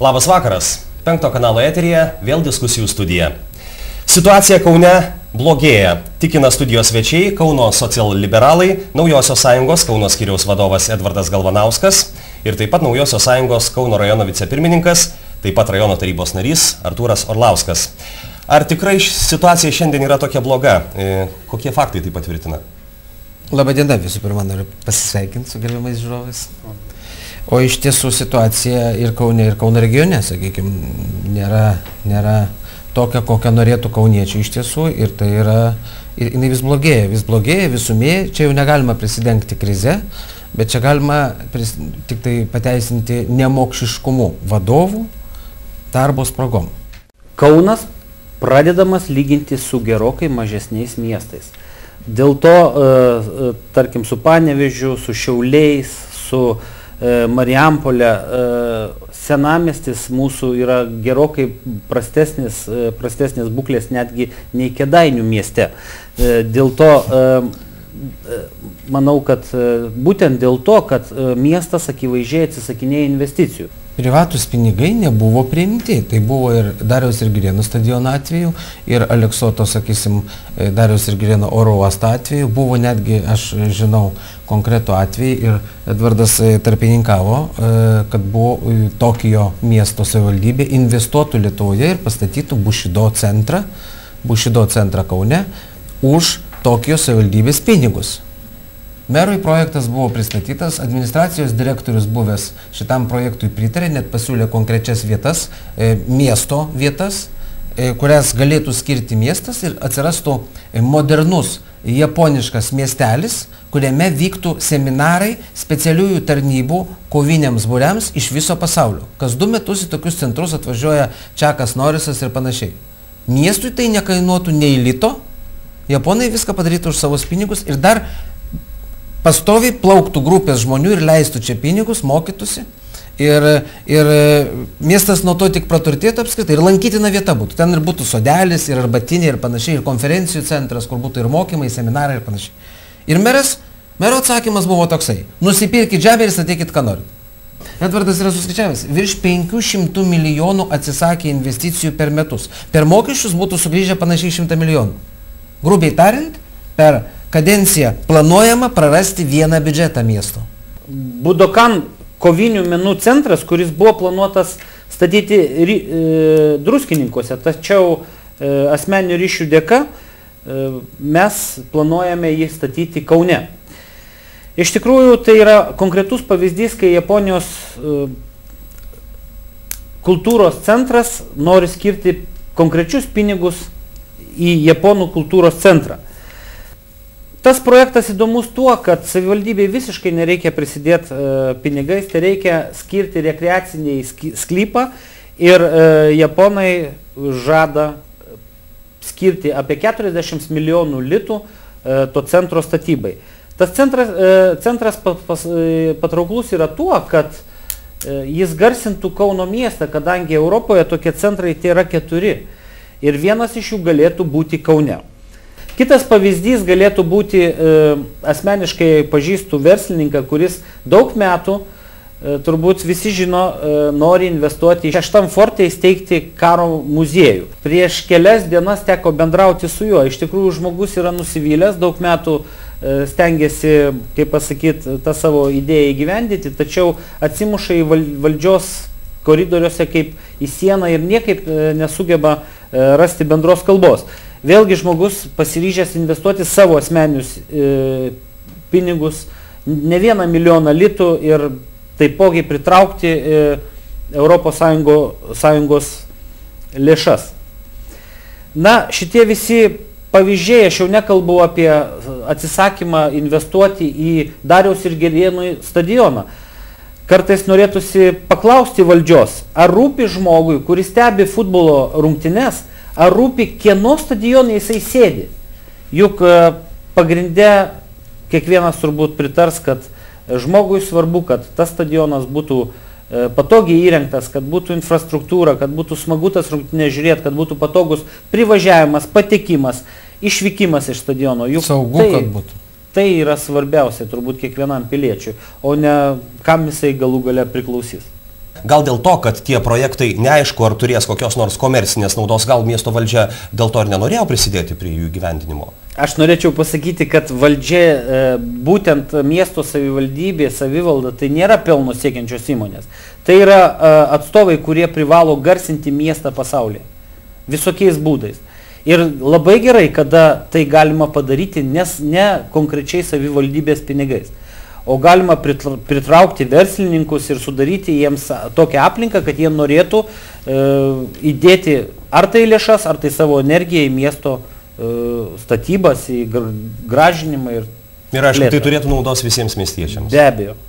Labas vakaras. 5 kanalo eteryje vėl diskusijų studija. Situacija Kaune blogėja, tikina studijos svečiai Kauno socialliberalai, Naujosios sąjungos Kauno skyriaus vadovas Edvardas Galvanauskas ir taip pat Naujosios sąjungos Kauno rajono vicepirmininkas, taip pat rajono tarybos narys Artūras Orlauskas. Ar tikrai situacija šiandien yra tokia bloga? Kokie faktai tai patvirtina? Labadiena, visų pirma, noriu pasisveikinti su gerbiamais žiūrovais. O iš tiesų situacija ir Kaune, ir Kauno regione, sakykime, nėra tokia, kokią norėtų kauniečiai iš tiesų, ir tai yra, ir jinai vis blogėja, visumėje, čia jau negalima prisidengti krize, bet čia galima tik tai pateisinti nemokšiškumu vadovų darbo spragom. Kaunas pradedamas lyginti su gerokai mažesniais miestais. Dėl to, tarkim, su Panevėžiu, su Šiauliais, su Marijampolė, senamiestis mūsų yra gerokai prastesnės būklės netgi nei Kėdainių mieste. Dėl to, manau, kad būtent dėl to, kad miestas akivaizdžiai atsisakinėja investicijų. Privatus pinigai nebuvo priimti. Tai buvo ir Dariaus ir Girėno stadiono atveju, ir Aleksoto, sakysim, Dariaus ir Girėno oro uosto atveju. Buvo netgi, aš žinau, konkretų atvejį ir Edvardas tarpininkavo, kad buvo Tokijo miesto savivaldybė investuotų Lietuvoje ir pastatytų Bushido centrą Kaune už Tokijo savivaldybės pinigus. Merui projektas buvo pristatytas, administracijos direktorius buvęs šitam projektui pritarė, net pasiūlė konkrečias vietas, miesto vietas, kurias galėtų skirti miestas ir atsirastų modernus japoniškas miestelis, kuriame vyktų seminarai specialiųjų tarnybų koviniams būriams iš viso pasaulio. Kas 2 metus į tokius centrus atvažiuoja Čakas Norisas ir panašiai. Miestui tai nekainuotų nei lito, japonai viską padarytų už savus pinigus ir dar pastoviai plauktų grupės žmonių ir leistų čia pinigus, mokytųsi. Ir miestas nuo to tik praturtėtų apskritai ir lankytina vieta būtų. Ten ir būtų sodelis, ir arbatinė, ir panašiai, ir konferencijų centras, kur būtų ir mokymai, seminarai ir panašiai. Ir mero atsakymas buvo toksai: nusipirkit žemę ir statykit, ką norit. Edvardas yra suskaičiavęs, virš 500 milijonų atsisakė investicijų per metus. Per mokesčius būtų sugrįžę panašiai 100 milijonų. Grubiai tariant, per kadenciją planuojama prarasti vieną biudžetą miesto. Budokan kovinių menų centras, kuris buvo planuotas statyti Druskininkuose, tačiau asmeninių ryšių dėka mes planuojame jį statyti Kaune. Iš tikrųjų, tai yra konkretus pavyzdys, kai Japonijos kultūros centras nori skirti konkrečius pinigus į Japonų kultūros centrą. Tas projektas įdomus tuo, kad savivaldybei visiškai nereikia prisidėti pinigais, tai reikia skirti rekreaciniai sklypą ir japonai žada skirti apie 40 milijonų litų to centro statybai. Tas centras patrauklus yra tuo, kad jis garsintų Kauno miestą, kadangi Europoje tokie centrai tai yra 4 ir vienas iš jų galėtų būti Kaune. Kitas pavyzdys galėtų būti, asmeniškai pažįstu verslininką, kuris daug metų, turbūt visi žino, nori investuoti į 6 forte įsteigti karo muziejų. Prieš kelias dienas teko bendrauti su juo. Iš tikrųjų, žmogus yra nusivylęs, daug metų stengiasi, kaip pasakyti, tą savo idėją įgyvendyti, tačiau atsimuša į valdžios koridoriuose kaip į sieną ir niekaip nesugeba rasti bendros kalbos. Vėlgi žmogus pasiryžęs investuoti savo asmeninius pinigus, ne 1 milijoną litų ir taipogi pritraukti Europos Sąjungos lėšas. Na, šitie visi pavyzdžiai, aš jau nekalbu apie atsisakymą investuoti į Dariaus ir Girėno stadioną. Kartais norėtųsi paklausti valdžios, ar rūpi žmogui, kuris stebi futbolo rungtynes, ar rūpi, kieno stadionai jisai sėdi. Juk pagrinde kiekvienas turbūt pritars, kad žmogui svarbu, kad tas stadionas būtų patogiai įrengtas, kad būtų infrastruktūra, kad būtų smagu tas rungtynės žiūrėti, kad būtų patogus privažiavimas, patekimas, išvykimas iš stadiono. Juk saugu, kad būtų. Tai yra svarbiausia turbūt kiekvienam piliečiui, o ne kam jisai galų gale priklausys. gal dėl to, kad tie projektai neaišku, ar turės kokios nors komercinės naudos, gal miesto valdžia dėl to ir nenorėjo prisidėti prie jų gyvendinimo? Aš norėčiau pasakyti, kad valdžia, būtent miesto savivaldybė, savivalda, tai nėra pelno siekiančios įmonės. Tai yra atstovai, kurie privalo garsinti miestą pasaulyje. Visokiais būdais. Ir labai gerai, kada tai galima padaryti, nes ne konkrečiai savivaldybės pinigais, o galima pritraukti verslininkus ir sudaryti jiems tokią aplinką, kad jie norėtų įdėti ar tai lėšas, ar tai savo energiją į miesto statybas, į gražinimą ir aišku, tai turėtų naudos visiems miestiečiams. Be abejo.